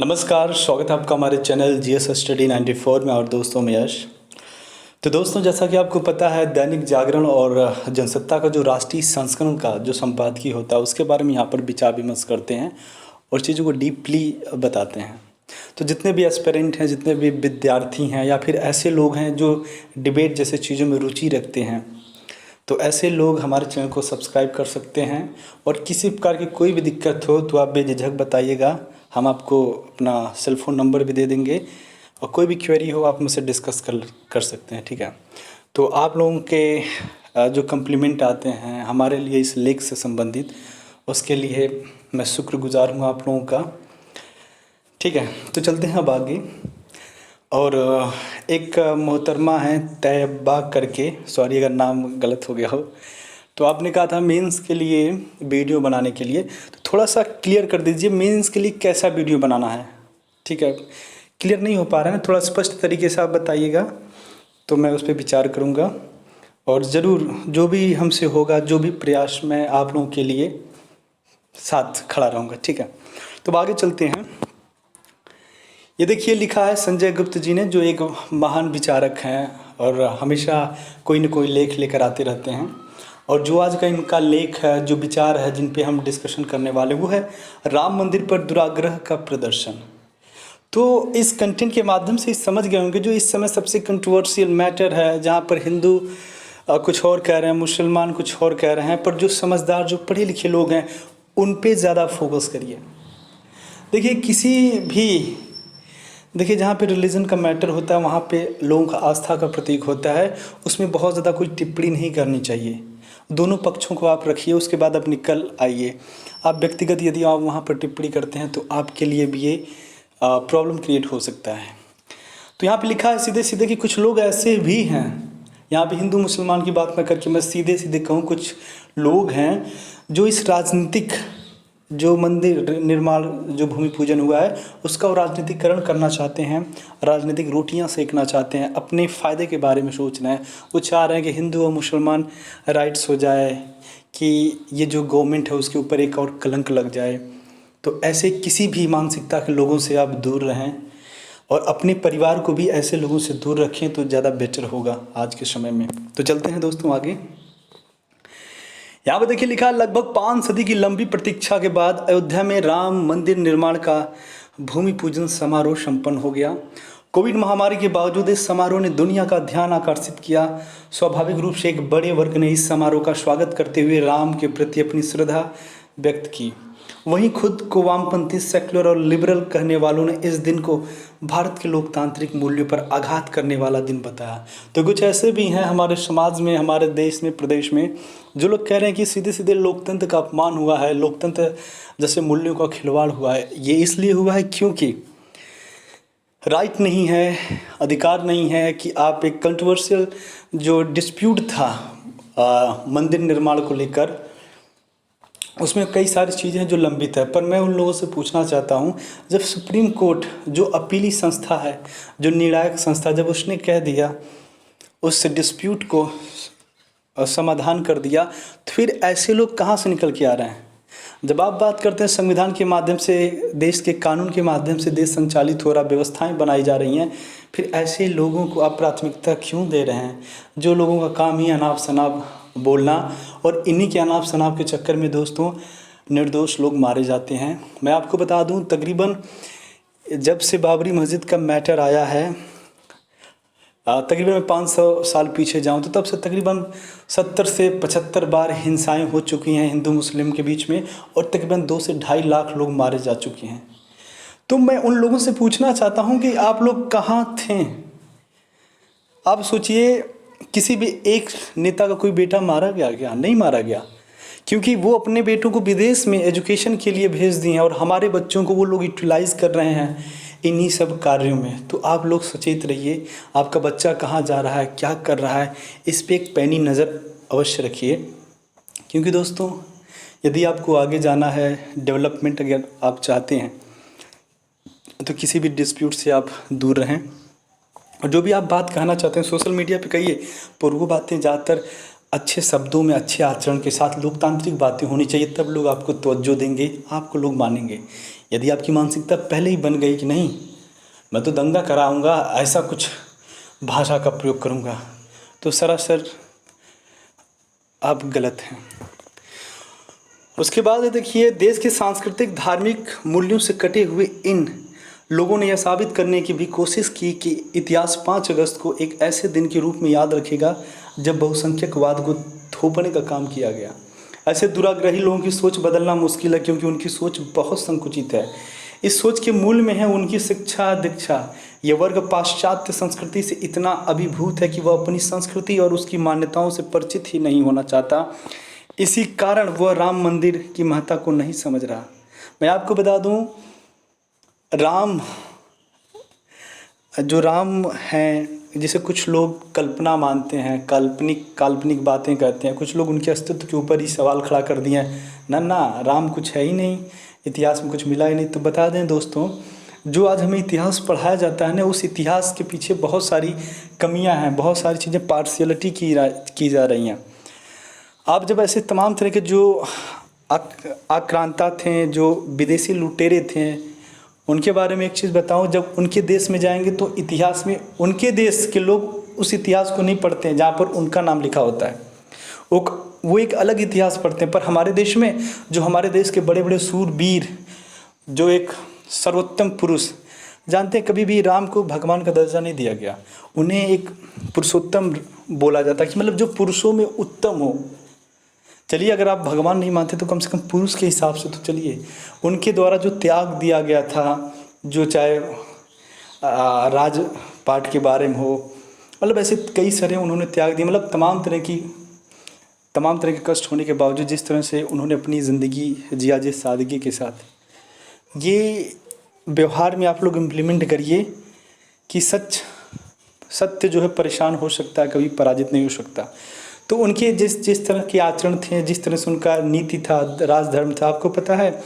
नमस्कार, स्वागत है आपका हमारे चैनल जीएस स्टडी 94 में और दोस्तों में यश। तो दोस्तों, जैसा कि आपको पता है, दैनिक जागरण और जनसत्ता का जो राष्ट्रीय संस्करण का जो संपादकीय होता है उसके बारे में यहाँ पर विचार विमर्श करते हैं और चीज़ों को डीपली बताते हैं। तो जितने भी एस्पिरेंट हैं, जितने भी विद्यार्थी हैं या फिर ऐसे लोग हैं जो डिबेट जैसे चीज़ों में रुचि रखते हैं, तो ऐसे लोग हमारे चैनल को सब्सक्राइब कर सकते हैं। और किसी प्रकार की कोई भी दिक्कत हो तो आप बेझिझक बताइएगा, हम आपको अपना सेल फ़ोन नंबर भी दे देंगे और कोई भी क्वेरी हो आप मुझसे डिस्कस कर सकते हैं, ठीक है। तो आप लोगों के जो कम्प्लीमेंट आते हैं हमारे लिए इस लेख से संबंधित, उसके लिए मैं शुक्रगुजार हूँ आप लोगों का, ठीक है। तो चलते हैं अब आगे। और एक मोहतरमा हैं तैयबा करके, सॉरी अगर नाम गलत हो गया हो, तो आपने कहा था मेंस के लिए वीडियो बनाने के लिए, तो थोड़ा सा क्लियर कर दीजिए मेंस के लिए कैसा वीडियो बनाना है, ठीक है। क्लियर नहीं हो पा रहा है ना, थोड़ा स्पष्ट तरीके से आप बताइएगा तो मैं उस पर विचार करूँगा और ज़रूर जो भी हमसे होगा, जो भी प्रयास, मैं आप लोगों के लिए साथ खड़ा रहूँगा, ठीक है। तो आगे चलते हैं। ये देखिए, लिखा है संजय गुप्त जी ने, जो एक महान विचारक हैं और हमेशा कोई न कोई लेख लेकर आते रहते हैं। और जो आज का इनका लेख है, जो विचार है जिन पे हम डिस्कशन करने वाले, वो है राम मंदिर पर दुराग्रह का प्रदर्शन। तो इस कंटेंट के माध्यम से समझ गए होंगे जो इस समय सबसे कंट्रोवर्शियल मैटर है, जहाँ पर हिंदू कुछ और कह रहे हैं, मुसलमान कुछ और कह रहे हैं, पर जो समझदार, जो पढ़े लिखे लोग हैं उन पे ज़्यादा फोकस करिए। देखिए, देखिए जहाँ पे रिलीजन का मैटर होता है वहाँ पे लोगों का आस्था का प्रतीक होता है, उसमें बहुत ज़्यादा कोई टिप्पणी नहीं करनी चाहिए। दोनों पक्षों को आप रखिए, उसके बाद आप निकल आइए। आप व्यक्तिगत यदि आप वहाँ पर टिप्पणी करते हैं तो आपके लिए भी ये प्रॉब्लम क्रिएट हो सकता है। तो यहाँ पे लिखा है सीधे सीधे कि कुछ लोग ऐसे भी हैं, यहाँ पे हिंदू मुसलमान की बात ना करके मैं सीधे सीधे कहूँ, कुछ लोग हैं जो इस राजनीतिक जो मंदिर निर्माण, जो भूमि पूजन हुआ है उसका वो राजनीतिकरण करना चाहते हैं, राजनीतिक रोटियां सेकना चाहते हैं, अपने फ़ायदे के बारे में सोच रहे हैं। वो चाह रहे हैं कि हिंदू और मुसलमान राइट्स हो जाए, कि ये जो गवर्नमेंट है उसके ऊपर एक और कलंक लग जाए। तो ऐसे किसी भी मानसिकता के लोगों से आप दूर रहें और अपने परिवार को भी ऐसे लोगों से दूर रखें तो ज़्यादा बेटर होगा आज के समय में। तो चलते हैं दोस्तों आगे। यहाँ पर देखिए, लिखा है लगभग 5 सदी की लंबी प्रतीक्षा के बाद अयोध्या में राम मंदिर निर्माण का भूमि पूजन समारोह संपन्न हो गया। कोविड महामारी के बावजूद इस समारोह ने दुनिया का ध्यान आकर्षित किया। स्वाभाविक रूप से एक बड़े वर्ग ने इस समारोह का स्वागत करते हुए राम के प्रति अपनी श्रद्धा व्यक्त की। वहीं खुद को वामपंथी, सेक्युलर और लिबरल कहने वालों ने इस दिन को भारत के लोकतांत्रिक मूल्यों पर आघात करने वाला दिन बताया। तो कुछ ऐसे भी हैं हमारे समाज में, हमारे देश में, प्रदेश में, जो लोग कह रहे हैं कि सीधे सीधे लोकतंत्र का अपमान हुआ है, लोकतंत्र जैसे मूल्यों का खिलवाड़ हुआ है। ये इसलिए हुआ है क्योंकि राइट नहीं है, अधिकार नहीं है कि आप एक कंट्रोवर्शियल जो डिस्प्यूट था मंदिर निर्माण को लेकर, उसमें कई सारी चीज़ें जो लंबित है। पर मैं उन लोगों से पूछना चाहता हूँ, जब सुप्रीम कोर्ट जो अपीली संस्था है, जो निर्णायक संस्था, जब उसने कह दिया, उस डिस्प्यूट को समाधान कर दिया, तो फिर ऐसे लोग कहाँ से निकल के आ रहे हैं? जब आप बात करते हैं संविधान के माध्यम से, देश के कानून के माध्यम से देश संचालित हो रहा, व्यवस्थाएं बनाई जा रही हैं, फिर ऐसे लोगों को आप प्राथमिकता क्यों दे रहे हैं, जो लोगों का काम ही अनाप शनाप बोलना, और इन्हीं के अनाप शनाप के चक्कर में दोस्तों निर्दोष लोग मारे जाते हैं। मैं आपको बता दूं, तकरीबन जब से बाबरी मस्जिद का मैटर आया है, तकरीबन मैं 500 साल पीछे जाऊं तो तब से तकरीबन 70 से 75 बार हिंसाएं हो चुकी हैं हिंदू मुस्लिम के बीच में, और तकरीबन 2 से 2.5 लाख लोग मारे जा चुके हैं। तो मैं उन लोगों से पूछना चाहता हूं कि आप लोग कहाँ थे? आप सोचिए, किसी भी एक नेता का कोई बेटा मारा गया क्या? नहीं मारा गया, क्योंकि वो अपने बेटों को विदेश में एजुकेशन के लिए भेज दिए हैं और हमारे बच्चों को वो लोग यूटिलाइज़ कर रहे हैं इन्हीं सब कार्यों में। तो आप लोग सचेत रहिए, आपका बच्चा कहाँ जा रहा है, क्या कर रहा है, इस पे एक पैनी नज़र अवश्य रखिए। क्योंकि दोस्तों, यदि आपको आगे जाना है, डेवलपमेंट अगर आप चाहते हैं, तो किसी भी डिस्प्यूट से आप दूर रहें। और जो भी आप बात कहना चाहते हैं सोशल मीडिया पे कहिए, पर वो बातें ज़्यादातर अच्छे शब्दों में, अच्छे आचरण के साथ, लोकतांत्रिक बातें होनी चाहिए, तब लोग आपको तवज्जो देंगे, आपको लोग मानेंगे। यदि आपकी मानसिकता पहले ही बन गई कि नहीं मैं तो दंगा कराऊंगा, ऐसा कुछ भाषा का प्रयोग करूंगा, तो सरासर आप गलत हैं। उसके बाद देखिए, देश के सांस्कृतिक धार्मिक मूल्यों से कटे हुए इन लोगों ने यह साबित करने की भी कोशिश की कि इतिहास 5 अगस्त को एक ऐसे दिन के रूप में याद रखेगा जब बहुसंख्यकवाद को थोपने का काम किया गया। ऐसे दुराग्रही लोगों की सोच बदलना मुश्किल है, क्योंकि उनकी सोच बहुत संकुचित है। इस सोच के मूल में है उनकी शिक्षा दीक्षा। यह वर्ग पाश्चात्य संस्कृति से इतना अभिभूत है कि वह अपनी संस्कृति और उसकी मान्यताओं से परिचित ही नहीं होना चाहता। इसी कारण वह राम मंदिर की महत्ता को नहीं समझ रहा। मैं आपको बता दूं, राम हैं, जिसे कुछ लोग कल्पना मानते हैं, काल्पनिक बातें कहते हैं, कुछ लोग उनके अस्तित्व के ऊपर ही सवाल खड़ा कर दिए हैं। ना, राम कुछ है ही नहीं, इतिहास में कुछ मिला ही नहीं। तो बता दें दोस्तों, जो आज हमें इतिहास पढ़ाया जाता है ना, उस इतिहास के पीछे बहुत सारी कमियां हैं, बहुत सारी चीज़ें पार्शियलिटी की जा रही हैं। आप जब ऐसे तमाम तरह के जो आक्रांता थे, जो विदेशी लुटेरे थे, उनके बारे में एक चीज़ बताऊं, जब उनके देश में जाएंगे तो इतिहास में उनके देश के लोग उस इतिहास को नहीं पढ़ते हैं जहाँ पर उनका नाम लिखा होता है। वो एक अलग इतिहास पढ़ते हैं। पर हमारे देश में जो हमारे देश के बड़े बड़े सूरवीर, जो एक सर्वोत्तम पुरुष, जानते हैं कभी भी राम को भगवान का दर्जा नहीं दिया गया। उन्हें एक पुरुषोत्तम बोला जाता है, कि मतलब जो पुरुषों में उत्तम हो। चलिए, अगर आप भगवान नहीं मानते तो कम से कम पुरुष के हिसाब से तो चलिए। उनके द्वारा जो त्याग दिया गया था, जो चाहे राजपाट के बारे में हो, मतलब ऐसे कई सारे उन्होंने त्याग दिए। मतलब तमाम तरह के कष्ट होने के बावजूद जिस तरह से उन्होंने अपनी ज़िंदगी जिया, जिस सादगी के साथ, ये व्यवहार में आप लोग इम्प्लीमेंट करिए कि सत्य जो है परेशान हो सकता है, कभी पराजित नहीं हो सकता। तो उनके जिस तरह के आचरण थे, जिस तरह से उनका नीति था, राजधर्म था, आपको पता है,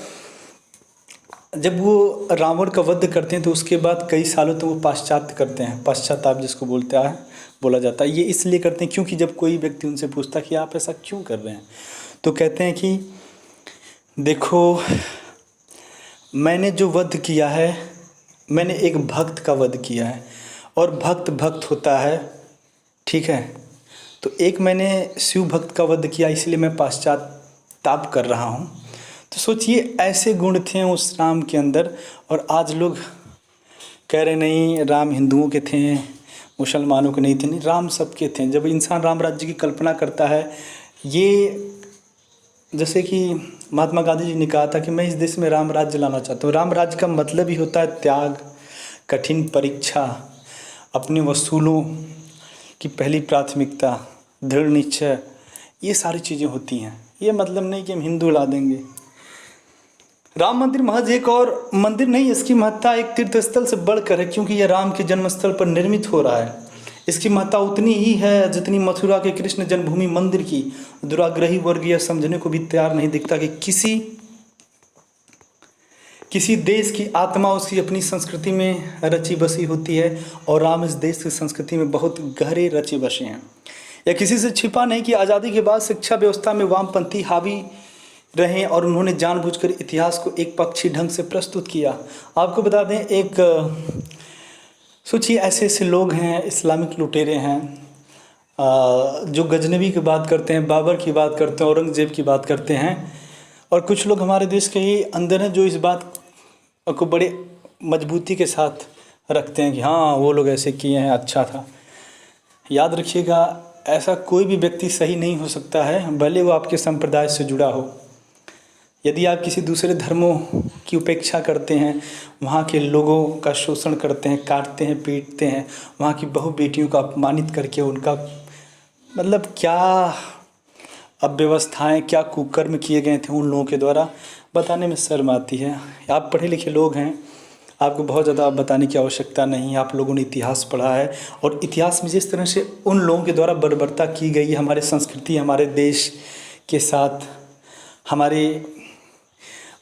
जब वो रावण का वध करते हैं तो उसके बाद कई सालों तक वो पाश्चात्य करते हैं, पश्चाताप जिसको बोला जाता है। ये इसलिए करते हैं क्योंकि जब कोई व्यक्ति उनसे पूछता कि आप ऐसा क्यों कर रहे हैं, तो कहते हैं कि देखो, मैंने जो वध किया है, मैंने एक भक्त का वध किया है, और भक्त होता है, ठीक है। तो एक मैंने शिव भक्त का वध किया, इसलिए मैं पाश्चाताप कर रहा हूँ। तो सोचिए, ऐसे गुण थे उस राम के अंदर, और आज लोग कह रहे नहीं राम हिंदुओं के थे, मुसलमानों के नहीं थे। नहीं, राम सबके थे। जब इंसान राम राज्य की कल्पना करता है, ये जैसे कि महात्मा गांधी जी ने कहा था कि मैं इस देश में राम राज्य लाना चाहता हूँ। राम राज्य का मतलब ही होता है त्याग, कठिन परीक्षा, अपने वसूलों की पहली प्राथमिकता, दृढ़ निश्चय, ये सारी चीज़ें होती हैं। ये मतलब नहीं कि हम हिंदू ला देंगे। राम मंदिर महज एक और मंदिर नहीं, इसकी महत्ता एक तीर्थ स्थल से बढ़कर है, क्योंकि यह राम के जन्मस्थल पर निर्मित हो रहा है। इसकी महत्ता उतनी ही है जितनी मथुरा के कृष्ण जन्मभूमि मंदिर की। दुराग्रही वर्ग यह समझने को भी तैयार नहीं दिखता कि किसी देश की आत्मा उसकी अपनी संस्कृति में रची बसी होती है, और राम इस देश की संस्कृति में बहुत गहरे रचे बसे हैं। यह किसी से छिपा नहीं कि आज़ादी के बाद शिक्षा व्यवस्था में वामपंथी हावी रहे, और उन्होंने जानबूझकर इतिहास को एक पक्षी ढंग से प्रस्तुत किया। आपको बता दें, सोचिए, ऐसे लोग हैं, इस्लामिक लुटेरे हैं, जो गजनबी की बात करते हैं, बाबर की बात करते हैं, औरंगजेब की बात करते हैं, और कुछ लोग हमारे देश के ही अंदर हैं जो इस बात को बड़े मजबूती के साथ रखते हैं कि हाँ वो लोग ऐसे किए हैं, अच्छा था। याद रखिएगा, ऐसा कोई भी व्यक्ति सही नहीं हो सकता है, भले वो आपके संप्रदाय से जुड़ा हो। यदि आप किसी दूसरे धर्मों की उपेक्षा करते हैं, वहाँ के लोगों का शोषण करते हैं, काटते हैं, पीटते हैं, वहाँ की बहु बेटियों को अपमानित करके उनका मतलब क्या अव्यवस्थाएं, क्या कुकर्म किए गए थे उन लोगों के द्वारा, बताने में शर्म आती है। आप पढ़े लिखे लोग हैं, आपको बहुत ज़्यादा बताने की आवश्यकता नहीं। आप लोगों ने इतिहास पढ़ा है, और इतिहास में जिस तरह से उन लोगों के द्वारा बर्बरता की गई है हमारे संस्कृति, हमारे देश के साथ, हमारे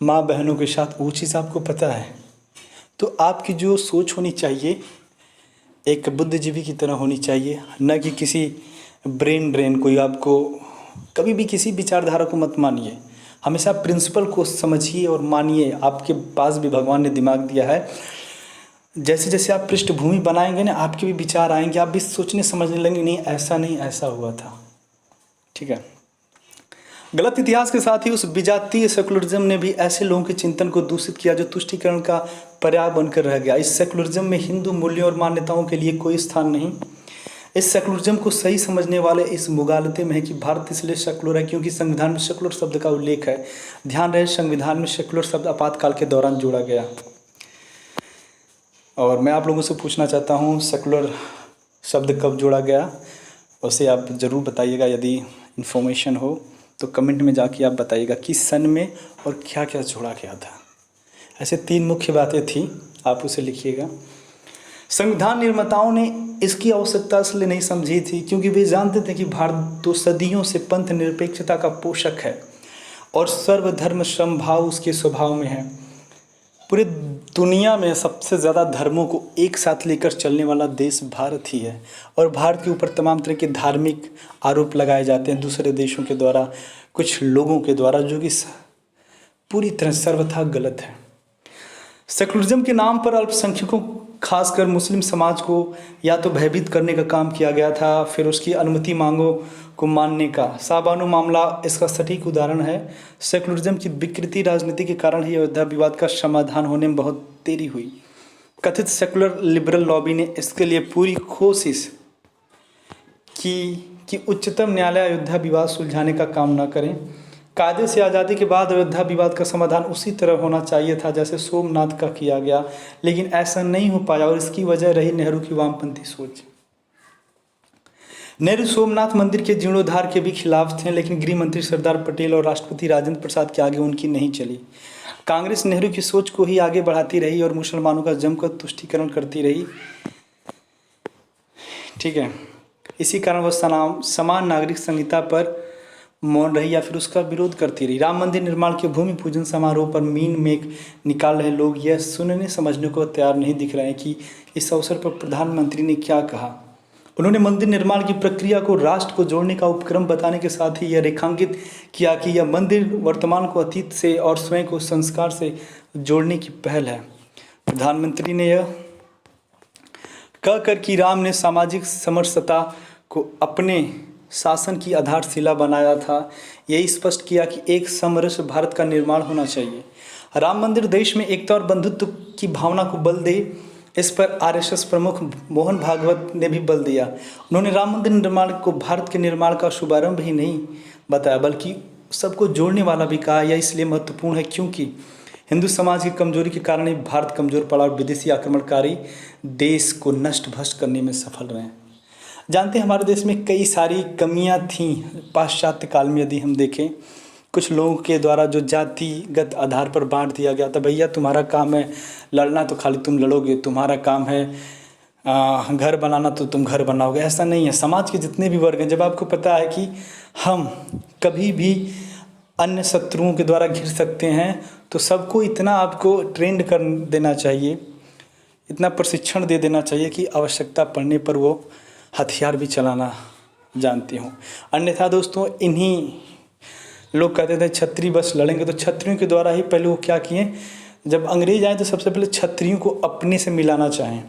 माँ बहनों के साथ, वो चीज़ आपको पता है। तो आपकी जो सोच होनी चाहिए एक बुद्धिजीवी की तरह होनी चाहिए, न कि किसी ब्रेन ड्रेन। कोई आपको कभी भी किसी विचारधारा को मत मानिए। हमेशा प्रिंसिपल को समझिए और मानिए। आपके पास भी भगवान ने दिमाग दिया है। जैसे जैसे आप पृष्ठभूमि बनाएंगे ना, आपके भी विचार आएंगे, आप भी सोचने समझने लगेंगे, नहीं ऐसा नहीं, ऐसा हुआ था। ठीक है। गलत इतिहास के साथ ही उस विजातीय सेकुलरिज्म ने भी ऐसे लोगों के चिंतन को दूषित किया जो तुष्टीकरण का पर्याय बनकर रह गया। इस सेकुलरिज्म में हिंदू मूल्यों और मान्यताओं के लिए कोई स्थान नहीं। इस सेकुलरिज्म को सही समझने वाले इस मुगालते में है कि भारत इसलिए सेकुलर है क्योंकि संविधान में सेकुलर शब्द का उल्लेख है। ध्यान रहे, संविधान में सेकुलर शब्द आपातकाल के दौरान जोड़ा गया। और मैं आप लोगों से पूछना चाहता हूँ, सेकुलर शब्द कब जोड़ा गया, उसे आप ज़रूर बताइएगा। यदि इन्फॉर्मेशन हो तो कमेंट में जाके आप बताइएगा किस सन में और क्या क्या जोड़ा गया था। ऐसे 3 मुख्य बातें थी, आप उसे लिखिएगा। संविधान निर्माताओं ने इसकी आवश्यकता इसलिए नहीं समझी थी क्योंकि वे जानते थे कि भारत तो सदियों से पंथ निरपेक्षता का पोषक है और सर्वधर्म समभाव उसके स्वभाव में है। पूरी दुनिया में सबसे ज़्यादा धर्मों को एक साथ लेकर चलने वाला देश भारत ही है और भारत के ऊपर तमाम तरह के धार्मिक आरोप लगाए जाते हैं दूसरे देशों के द्वारा, कुछ लोगों के द्वारा, जो कि पूरी तरह सर्वथा गलत है। सेकुलरिज्म के नाम पर अल्पसंख्यकों, खासकर मुस्लिम समाज को या तो भयभीत करने का काम किया गया था, फिर उसकी अनुमति मांगों को मानने का। शाहबानो मामला इसका सटीक उदाहरण है। सेकुलरिज्म की विकृति राजनीति के कारण ही अयोध्या विवाद का समाधान होने में बहुत देरी हुई। कथित सेकुलर लिबरल लॉबी ने इसके लिए पूरी कोशिश की कि उच्चतम न्यायालय अयोध्या विवाद सुलझाने का काम न करें। कायदे से आज़ादी के बाद अयोध्या विवाद का समाधान उसी तरह होना चाहिए था जैसे सोमनाथ का किया गया, लेकिन ऐसा नहीं हो पाया और इसकी वजह रही नेहरू की वामपंथी सोच। नेहरू सोमनाथ मंदिर के जीर्णोद्धार के भी खिलाफ थे, लेकिन गृह मंत्री सरदार पटेल और राष्ट्रपति राजेंद्र प्रसाद के आगे उनकी नहीं चली। कांग्रेस नेहरू की सोच को ही आगे बढ़ाती रही और मुसलमानों का जमकर तुष्टीकरण करती रही। ठीक है। इसी कारण वह समान नागरिक संहिता पर मौन रही या फिर उसका विरोध करती रही। राम मंदिर निर्माण के भूमि पूजन समारोह पर मीन मेघ निकाल रहे लोग यह सुनने समझने को तैयार नहीं दिख रहे हैं कि इस अवसर पर प्रधानमंत्री ने क्या कहा। उन्होंने मंदिर निर्माण की प्रक्रिया को राष्ट्र को जोड़ने का उपक्रम बताने के साथ ही यह रेखांकित किया कि यह मंदिर वर्तमान को अतीत से और स्वयं को संस्कार से जोड़ने की पहल है। प्रधानमंत्री ने यह कहकर कि राम ने सामाजिक समरसता को अपने शासन की आधारशिला बनाया था, यही स्पष्ट किया कि एक समरस भारत का निर्माण होना चाहिए। राम मंदिर देश में एकता और बंधुत्व की भावना को बल दे, इस पर आरएसएस प्रमुख मोहन भागवत ने भी बल दिया। उन्होंने राम मंदिर निर्माण को भारत के निर्माण का शुभारंभ ही नहीं बताया बल्कि सबको जोड़ने वाला भी कहा। यह इसलिए महत्वपूर्ण है क्योंकि हिंदू समाज की कमजोरी के कारण ही भारत कमजोर पड़ा और विदेशी आक्रमणकारी देश को नष्ट भ्रष्ट करने में सफल रहे। जानते हैं हमारे देश में कई सारी कमियां थीं पाश्चात्य काल में। यदि हम देखें, कुछ लोगों के द्वारा जो जातिगत आधार पर बांट दिया गया था, भैया तुम्हारा काम है लड़ना तो खाली तुम लड़ोगे, तुम्हारा काम है घर बनाना तो तुम घर बनाओगे। ऐसा नहीं है। समाज के जितने भी वर्ग हैं, जब आपको पता है कि हम कभी भी अन्य शत्रुओं के द्वारा घिर सकते हैं, तो सबको इतना आपको ट्रेंड कर देना चाहिए, इतना प्रशिक्षण दे देना चाहिए कि आवश्यकता पड़ने पर वो हथियार भी चलाना जानते हों। अन्यथा दोस्तों, इन्हीं लोग कहते थे क्षत्रिय बस लड़ेंगे, तो क्षत्रियों के द्वारा ही पहले वो क्या किए, जब अंग्रेज आए तो सबसे पहले क्षत्रियों को अपने से मिलाना चाहें।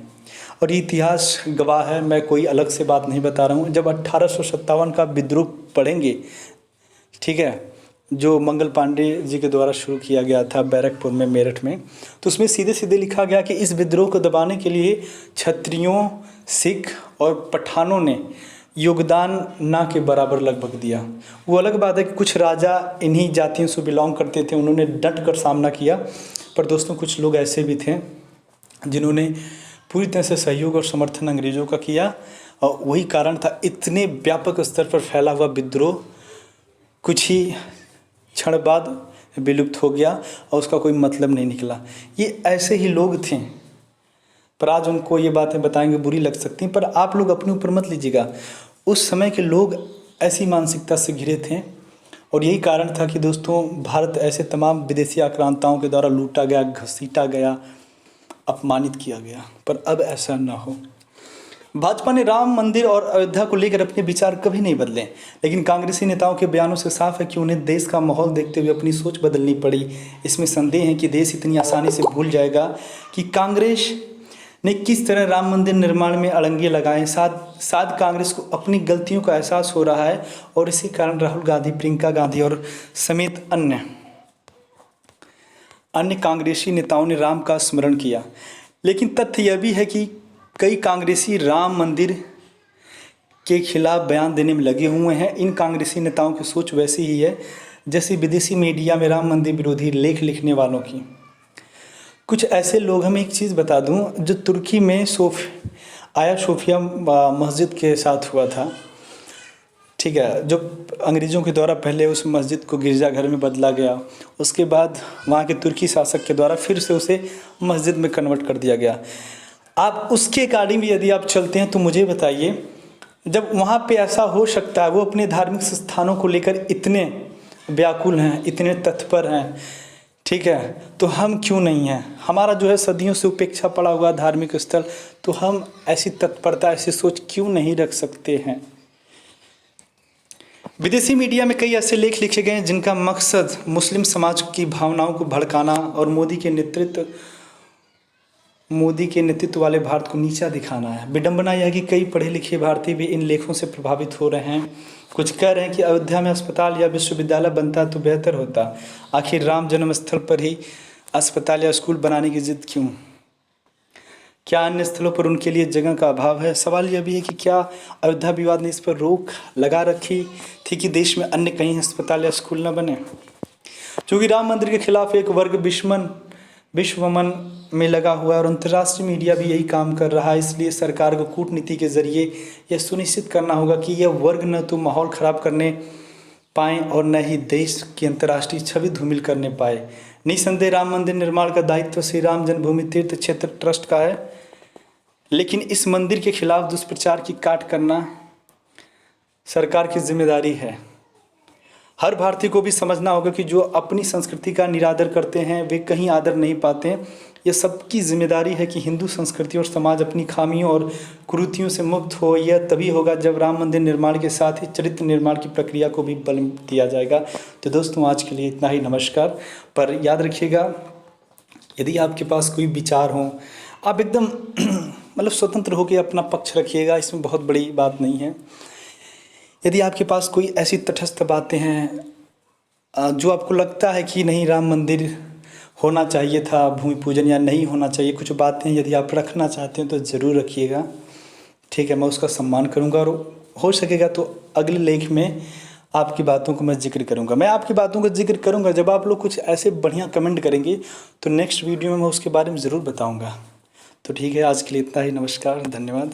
और ये इतिहास गवाह है, मैं कोई अलग से बात नहीं बता रहा हूँ। जब 1857 का विद्रोह पढ़ेंगे, ठीक है, जो मंगल पांडे जी के द्वारा शुरू किया गया था बैरकपुर में, मेरठ में, तो उसमें सीधे सीधे लिखा गया कि इस विद्रोह को दबाने के लिए क्षत्रियों, सिख और पठानों ने योगदान ना के बराबर लगभग दिया। वो अलग बात है कि कुछ राजा इन्हीं जातियों से बिलोंग करते थे, उन्होंने डट कर सामना किया। पर दोस्तों, कुछ लोग ऐसे भी थे जिन्होंने पूरी तरह से सहयोग और समर्थन अंग्रेज़ों का किया, और वही कारण था इतने व्यापक स्तर पर फैला हुआ विद्रोह कुछ ही क्षण बाद विलुप्त हो गया और उसका कोई मतलब नहीं निकला। ये ऐसे ही लोग थे, पर आज उनको ये बातें बताएंगे बुरी लग सकती हैं, पर आप लोग अपने ऊपर मत लीजिएगा। उस समय के लोग ऐसी मानसिकता से घिरे थे और यही कारण था कि दोस्तों, भारत ऐसे तमाम विदेशी आक्रांताओं के द्वारा लूटा गया, घसीटा गया, अपमानित किया गया। पर अब ऐसा ना हो। भाजपा ने राम मंदिर और अयोध्या को लेकर अपने विचार कभी नहीं बदले, लेकिन कांग्रेसी नेताओं के बयानों से साफ है कि उन्हें देश का माहौल देखते हुए अपनी सोच बदलनी पड़ी। इसमें संदेह है कि देश इतनी आसानी से भूल जाएगा कि कांग्रेस ने किस तरह राम मंदिर निर्माण में अड़ंगे लगाए। साथ कांग्रेस को अपनी गलतियों का एहसास हो रहा है और इसी कारण राहुल गांधी, प्रियंका गांधी और समेत अन्य कांग्रेसी नेताओं ने राम का स्मरण किया। लेकिन तथ्य यह भी है कि कई कांग्रेसी राम मंदिर के खिलाफ बयान देने में लगे हुए हैं। इन कांग्रेसी नेताओं की सोच वैसी ही है जैसे विदेशी मीडिया में राम मंदिर विरोधी लेख लिखने वालों की। कुछ ऐसे लोग, हम एक चीज़ बता दूं, जो तुर्की में आया सोफिया मस्जिद के साथ हुआ था, ठीक है, जो अंग्रेज़ों के द्वारा पहले उस मस्जिद को गिरजाघर में बदला गया, उसके बाद वहाँ के तुर्की शासक के द्वारा फिर से उसे मस्जिद में कन्वर्ट कर दिया गया। आप उसके अकॉर्डिंग भी यदि आप चलते हैं तो मुझे बताइए, जब वहाँ पे ऐसा हो सकता है, वो अपने धार्मिक स्थानों को लेकर इतने व्याकुल हैं, इतने तत्पर हैं, ठीक है, तो हम क्यों नहीं हैं? हमारा जो है सदियों से उपेक्षा पड़ा हुआ धार्मिक स्थल, तो हम ऐसी तत्परता, ऐसी सोच क्यों नहीं रख सकते हैं? विदेशी मीडिया में कई ऐसे लेख लिखे गए हैं जिनका मकसद मुस्लिम समाज की भावनाओं को भड़काना और मोदी के नेतृत्व वाले भारत को नीचा दिखाना है। विडंबना यह है कि कई पढ़े लिखे भारतीय भी इन लेखों से प्रभावित हो रहे हैं। कुछ कह रहे हैं कि अयोध्या में अस्पताल या विश्वविद्यालय बनता तो बेहतर होता। आखिर राम जन्मस्थल पर ही अस्पताल या स्कूल बनाने की जिद क्यों? क्या अन्य स्थलों पर उनके लिए जगह का अभाव है? सवाल यह भी है कि क्या अयोध्या विवाद ने इस पर रोक लगा रखी थी कि देश में अन्य कहीं अस्पताल या स्कूल न बने? क्योंकि राम मंदिर के खिलाफ एक वर्ग विश्वमन में लगा हुआ है और अंतर्राष्ट्रीय मीडिया भी यही काम कर रहा है, इसलिए सरकार को कूटनीति के जरिए यह सुनिश्चित करना होगा कि यह वर्ग न तो माहौल ख़राब करने पाएँ और न ही देश की अंतर्राष्ट्रीय छवि धूमिल करने पाए। निसंदेह राम मंदिर निर्माण का दायित्व श्री राम जन्मभूमि तीर्थ क्षेत्र ट्रस्ट का है, लेकिन इस मंदिर के खिलाफ दुष्प्रचार की काट करना सरकार की जिम्मेदारी है। हर भारतीय को भी समझना होगा कि जो अपनी संस्कृति का निरादर करते हैं वे कहीं आदर नहीं पाते। यह सबकी जिम्मेदारी है कि हिंदू संस्कृति और समाज अपनी खामियों और कुरीतियों से मुक्त हो। यह तभी होगा जब राम मंदिर निर्माण के साथ ही चरित्र निर्माण की प्रक्रिया को भी बल दिया जाएगा। तो दोस्तों, आज के लिए इतना ही। नमस्कार। पर याद रखिएगा, यदि आपके पास कोई विचार हो, आप एकदम मतलब स्वतंत्र होकर अपना पक्ष रखिएगा, इसमें बहुत बड़ी बात नहीं है। यदि आपके पास कोई ऐसी तटस्थ बातें हैं जो आपको लगता है कि नहीं राम मंदिर होना चाहिए था, भूमि पूजन या नहीं होना चाहिए, कुछ बातें यदि आप रखना चाहते हैं तो ज़रूर रखिएगा, ठीक है, मैं उसका सम्मान करूंगा और हो सकेगा तो अगले लेख में आपकी बातों को मैं जिक्र करूंगा। मैं आपकी बातों का जिक्र करूंगा जब आप लोग कुछ ऐसे बढ़िया कमेंट करेंगे, तो नेक्स्ट वीडियो में मैं उसके बारे में ज़रूर बताऊँगा। तो ठीक है, आज के लिए इतना ही। नमस्कार, धन्यवाद।